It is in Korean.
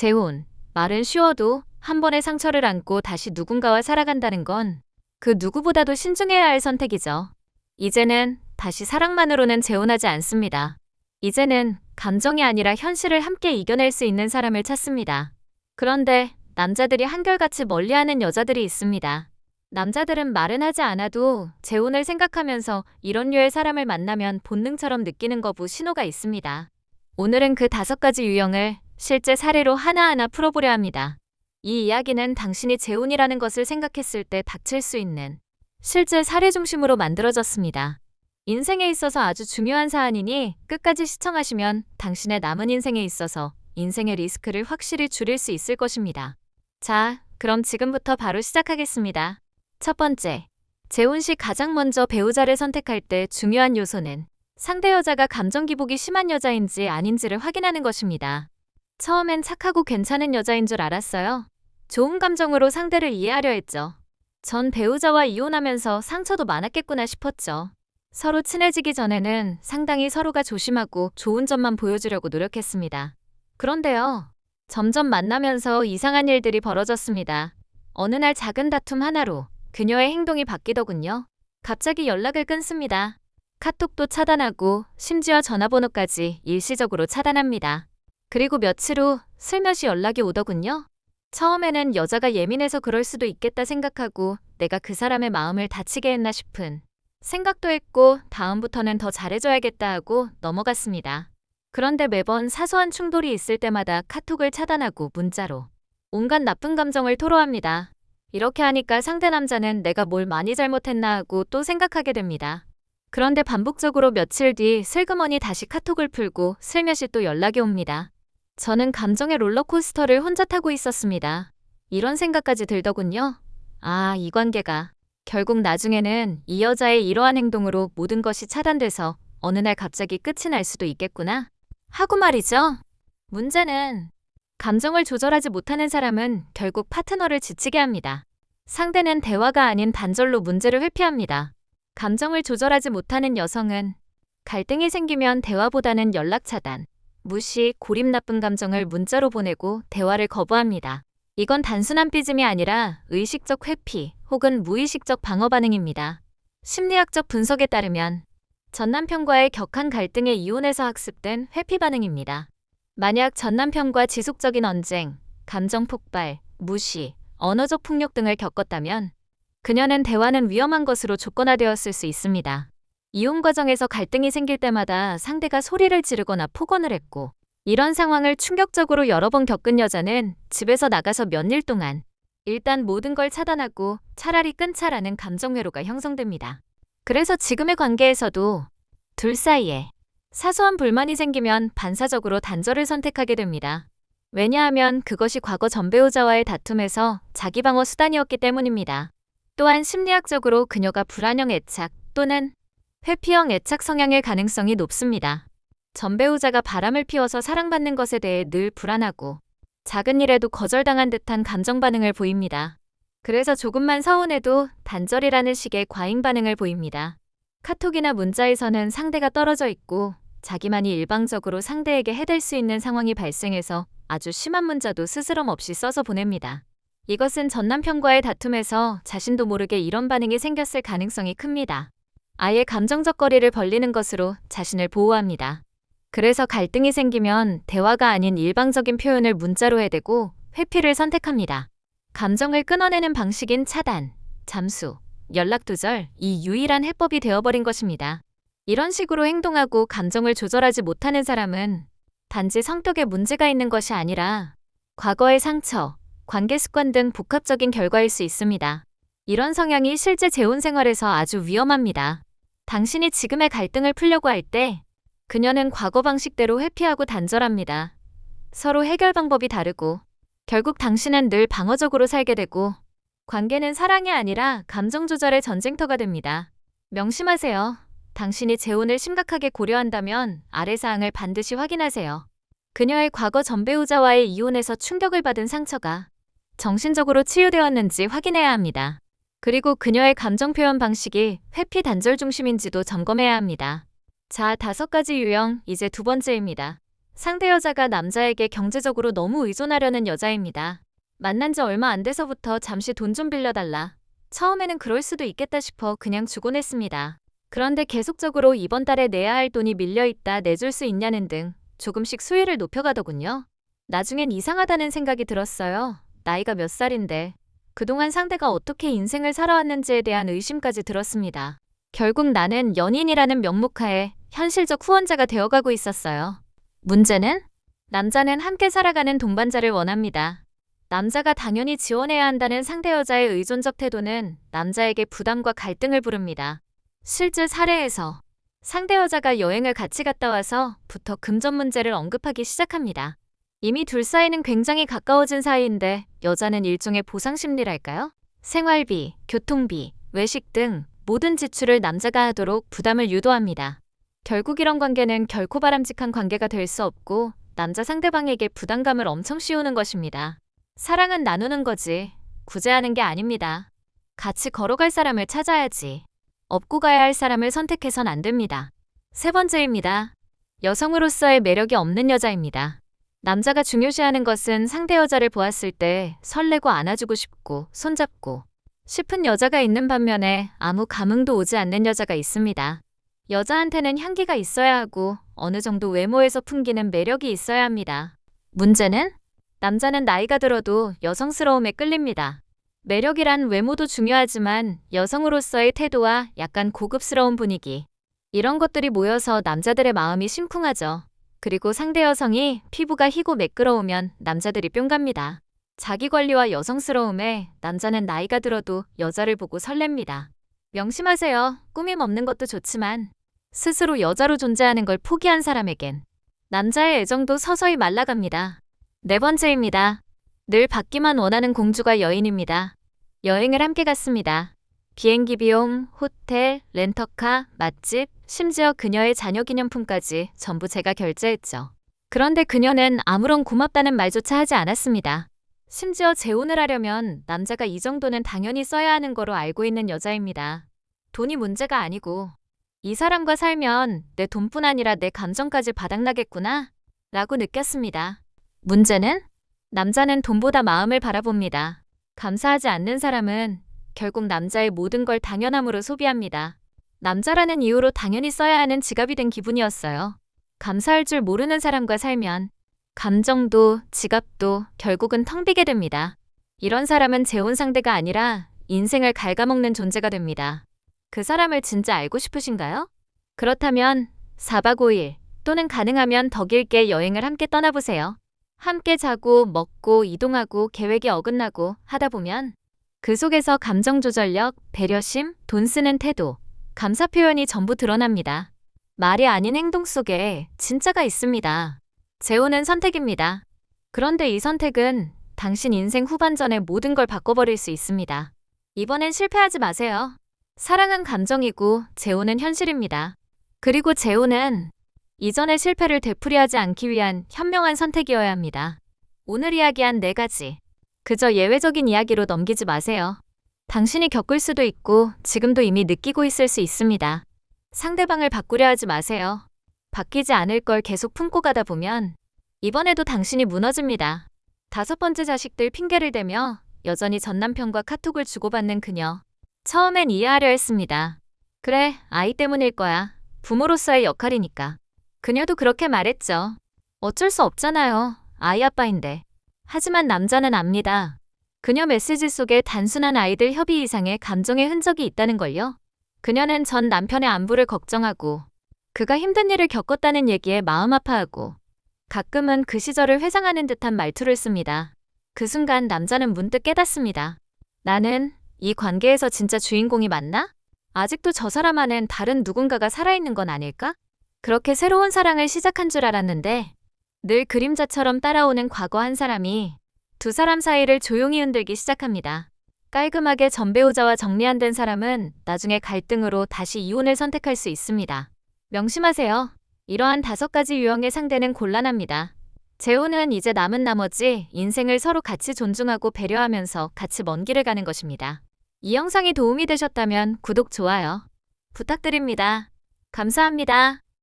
재혼. 말은 쉬워도 한 번의 상처를 안고 다시 누군가와 살아간다는 건 그 누구보다도 신중해야 할 선택이죠. 이제는 다시 사랑만으로는 재혼하지 않습니다. 이제는 감정이 아니라 현실을 함께 이겨낼 수 있는 사람을 찾습니다. 그런데 남자들이 한결같이 멀리하는 여자들이 있습니다. 남자들은 말은 하지 않아도 재혼을 생각하면서 이런 류의 사람을 만나면 본능처럼 느끼는 거부 신호가 있습니다. 오늘은 그 5가지 유형을 실제 사례로 하나하나 풀어보려 합니다. 이 이야기는 당신이 재혼이라는 것을 생각했을 때 닥칠 수 있는 실제 사례 중심으로 만들어졌습니다. 인생에 있어서 아주 중요한 사안이니 끝까지 시청하시면 당신의 남은 인생에 있어서 인생의 리스크를 확실히 줄일 수 있을 것입니다. 자, 그럼 지금부터 바로 시작하겠습니다. 첫 번째, 재혼 시 가장 먼저 배우자를 선택할 때 중요한 요소는 상대 여자가 감정 기복이 심한 여자인지 아닌지를 확인하는 것입니다. 처음엔 착하고 괜찮은 여자인 줄 알았어요. 좋은 감정으로 상대를 이해하려 했죠. 전 배우자와 이혼하면서 상처도 많았겠구나 싶었죠. 서로 친해지기 전에는 상당히 서로가 조심하고 좋은 점만 보여주려고 노력했습니다. 그런데요, 점점 만나면서 이상한 일들이 벌어졌습니다. 어느 날 작은 다툼 하나로 그녀의 행동이 바뀌더군요. 갑자기 연락을 끊습니다. 카톡도 차단하고 심지어 전화번호까지 일시적으로 차단합니다. 그리고 며칠 후 슬며시 연락이 오더군요. 처음에는 여자가 예민해서 그럴 수도 있겠다 생각하고 내가 그 사람의 마음을 다치게 했나 싶은 생각도 했고 다음부터는 더 잘해줘야겠다 하고 넘어갔습니다. 그런데 매번 사소한 충돌이 있을 때마다 카톡을 차단하고 문자로 온갖 나쁜 감정을 토로합니다. 이렇게 하니까 상대 남자는 내가 뭘 많이 잘못했나 하고 또 생각하게 됩니다. 그런데 반복적으로 며칠 뒤 슬그머니 다시 카톡을 풀고 슬며시 또 연락이 옵니다. 저는 감정의 롤러코스터를 혼자 타고 있었습니다. 이런 생각까지 들더군요. 아, 이 관계가 결국 나중에는 이 여자의 이러한 행동으로 모든 것이 차단돼서 어느 날 갑자기 끝이 날 수도 있겠구나 하고 말이죠. 문제는 감정을 조절하지 못하는 사람은 결국 파트너를 지치게 합니다. 상대는 대화가 아닌 단절로 문제를 회피합니다. 감정을 조절하지 못하는 여성은 갈등이 생기면 대화보다는 연락 차단, 무시, 고립 나쁜 감정을 문자로 보내고 대화를 거부합니다. 이건 단순한 삐짐이 아니라 의식적 회피 혹은 무의식적 방어 반응입니다. 심리학적 분석에 따르면 전 남편과의 격한 갈등에 이혼해서 학습된 회피 반응입니다. 만약 전 남편과 지속적인 언쟁, 감정 폭발, 무시, 언어적 폭력 등을 겪었다면 그녀는 대화는 위험한 것으로 조건화되었을 수 있습니다. 이혼 과정에서 갈등이 생길 때마다 상대가 소리를 지르거나 폭언을 했고 이런 상황을 충격적으로 여러 번 겪은 여자는 집에서 나가서 몇 일 동안 일단 모든 걸 차단하고 차라리 끊자라는 감정 회로가 형성됩니다. 그래서 지금의 관계에서도 둘 사이에 사소한 불만이 생기면 반사적으로 단절을 선택하게 됩니다. 왜냐하면 그것이 과거 전 배우자와의 다툼에서 자기 방어 수단이었기 때문입니다. 또한 심리학적으로 그녀가 불안형 애착 또는 회피형 애착 성향일 가능성이 높습니다. 전 배우자가 바람을 피워서 사랑받는 것에 대해 늘 불안하고 작은 일에도 거절당한 듯한 감정 반응을 보입니다. 그래서 조금만 서운해도 단절이라는 식의 과잉 반응을 보입니다. 카톡이나 문자에서는 상대가 떨어져 있고 자기만이 일방적으로 상대에게 해댈 수 있는 상황이 발생해서 아주 심한 문자도 스스럼 없이 써서 보냅니다. 이것은 전 남편과의 다툼에서 자신도 모르게 이런 반응이 생겼을 가능성이 큽니다. 아예 감정적 거리를 벌리는 것으로 자신을 보호합니다. 그래서 갈등이 생기면 대화가 아닌 일방적인 표현을 문자로 해대고 회피를 선택합니다. 감정을 끊어내는 방식인 차단, 잠수, 연락 두절, 이 유일한 해법이 되어버린 것입니다. 이런 식으로 행동하고 감정을 조절하지 못하는 사람은 단지 성격에 문제가 있는 것이 아니라 과거의 상처, 관계 습관 등 복합적인 결과일 수 있습니다. 이런 성향이 실제 재혼 생활에서 아주 위험합니다. 당신이 지금의 갈등을 풀려고 할 때 그녀는 과거 방식대로 회피하고 단절합니다. 서로 해결 방법이 다르고 결국 당신은 늘 방어적으로 살게 되고 관계는 사랑이 아니라 감정 조절의 전쟁터가 됩니다. 명심하세요. 당신이 재혼을 심각하게 고려한다면 아래 사항을 반드시 확인하세요. 그녀의 과거 전 배우자와의 이혼에서 충격을 받은 상처가 정신적으로 치유되었는지 확인해야 합니다. 그리고 그녀의 감정 표현 방식이 회피 단절 중심인지도 점검해야 합니다. 자, 5가지 유형, 이제 2번째입니다. 상대 여자가 남자에게 경제적으로 너무 의존하려는 여자입니다. 만난 지 얼마 안 돼서부터 잠시 돈 좀 빌려달라. 처음에는 그럴 수도 있겠다 싶어 그냥 주곤 했습니다. 그런데 계속적으로 이번 달에 내야 할 돈이 밀려있다 내줄 수 있냐는 등 조금씩 수위를 높여가더군요. 나중엔 이상하다는 생각이 들었어요. 나이가 몇 살인데 그동안 상대가 어떻게 인생을 살아왔는지에 대한 의심까지 들었습니다. 결국 나는 연인이라는 명목하에 현실적 후원자가 되어가고 있었어요. 문제는 남자는 함께 살아가는 동반자를 원합니다. 남자가 당연히 지원해야 한다는 상대 여자의 의존적 태도는 남자에게 부담과 갈등을 부릅니다. 실제 사례에서 상대 여자가 여행을 같이 갔다 와서부터 금전 문제를 언급하기 시작합니다. 이미 둘 사이는 굉장히 가까워진 사이인데 여자는 일종의 보상 심리랄까요? 생활비, 교통비, 외식 등 모든 지출을 남자가 하도록 부담을 유도합니다. 결국 이런 관계는 결코 바람직한 관계가 될 수 없고 남자 상대방에게 부담감을 엄청 씌우는 것입니다. 사랑은 나누는 거지 구제하는 게 아닙니다. 같이 걸어갈 사람을 찾아야지. 업고 가야 할 사람을 선택해선 안 됩니다. 세 번째입니다. 여성으로서의 매력이 없는 여자입니다. 남자가 중요시하는 것은 상대 여자를 보았을 때 설레고 안아주고 싶고 손잡고 싶은 여자가 있는 반면에 아무 감흥도 오지 않는 여자가 있습니다. 여자한테는 향기가 있어야 하고 어느 정도 외모에서 풍기는 매력이 있어야 합니다. 문제는 남자는 나이가 들어도 여성스러움에 끌립니다. 매력이란 외모도 중요하지만 여성으로서의 태도와 약간 고급스러운 분위기, 이런 것들이 모여서 남자들의 마음이 심쿵하죠. 그리고 상대 여성이 피부가 희고 매끄러우면 남자들이 뿅 갑니다. 자기관리와 여성스러움에 남자는 나이가 들어도 여자를 보고 설렙니다. 명심하세요. 꾸밈 없는 것도 좋지만 스스로 여자로 존재하는 걸 포기한 사람에겐 남자의 애정도 서서히 말라갑니다. 네 번째입니다. 늘 받기만 원하는 공주가 여인입니다. 여행을 함께 갔습니다. 비행기 비용, 호텔, 렌터카, 맛집, 심지어 그녀의 자녀 기념품까지 전부 제가 결제했죠. 그런데 그녀는 아무런 고맙다는 말조차 하지 않았습니다. 심지어 재혼을 하려면 남자가 이 정도는 당연히 써야 하는 거로 알고 있는 여자입니다. 돈이 문제가 아니고 이 사람과 살면 내 돈뿐 아니라 내 감정까지 바닥나겠구나 라고 느꼈습니다. 문제는 남자는 돈보다 마음을 바라봅니다. 감사하지 않는 사람은 결국 남자의 모든 걸 당연함으로 소비합니다. 남자라는 이유로 당연히 써야 하는 지갑이 된 기분이었어요. 감사할 줄 모르는 사람과 살면 감정도 지갑도 결국은 텅 비게 됩니다. 이런 사람은 재혼 상대가 아니라 인생을 갉아먹는 존재가 됩니다. 그 사람을 진짜 알고 싶으신가요? 그렇다면 4박 5일 또는 가능하면 더 길게 여행을 함께 떠나보세요. 함께 자고 먹고 이동하고 계획이 어긋나고 하다 보면 그 속에서 감정 조절력, 배려심, 돈 쓰는 태도, 감사 표현이 전부 드러납니다. 말이 아닌 행동 속에 진짜가 있습니다. 재혼은 선택입니다. 그런데 이 선택은 당신 인생 후반전의 모든 걸 바꿔버릴 수 있습니다. 이번엔 실패하지 마세요. 사랑은 감정이고 재혼은 현실입니다. 그리고 재혼은 이전의 실패를 되풀이하지 않기 위한 현명한 선택이어야 합니다. 오늘 이야기한 4가지. 그저 예외적인 이야기로 넘기지 마세요. 당신이 겪을 수도 있고 지금도 이미 느끼고 있을 수 있습니다. 상대방을 바꾸려 하지 마세요. 바뀌지 않을 걸 계속 품고 가다 보면 이번에도 당신이 무너집니다. 5번째 자식들 핑계를 대며 여전히 전남편과 카톡을 주고받는 그녀. 처음엔 이해하려 했습니다. 그래, 아이 때문일 거야. 부모로서의 역할이니까. 그녀도 그렇게 말했죠. 어쩔 수 없잖아요. 아이 아빠인데. 하지만 남자는 압니다. 그녀 메시지 속에 단순한 아이들 협의 이상의 감정의 흔적이 있다는 걸요. 그녀는 전 남편의 안부를 걱정하고 그가 힘든 일을 겪었다는 얘기에 마음 아파하고 가끔은 그 시절을 회상하는 듯한 말투를 씁니다. 그 순간 남자는 문득 깨닫습니다. 나는 이 관계에서 진짜 주인공이 맞나? 아직도 저 사람 안엔 다른 누군가가 살아있는 건 아닐까? 그렇게 새로운 사랑을 시작한 줄 알았는데 늘 그림자처럼 따라오는 과거 한 사람이 두 사람 사이를 조용히 흔들기 시작합니다. 깔끔하게 전 배우자와 정리 안 된 사람은 나중에 갈등으로 다시 이혼을 선택할 수 있습니다. 명심하세요. 이러한 5가지 유형의 상대는 곤란합니다. 재혼은 이제 남은 나머지 인생을 서로 같이 존중하고 배려하면서 같이 먼 길을 가는 것입니다. 이 영상이 도움이 되셨다면 구독, 좋아요 부탁드립니다. 감사합니다.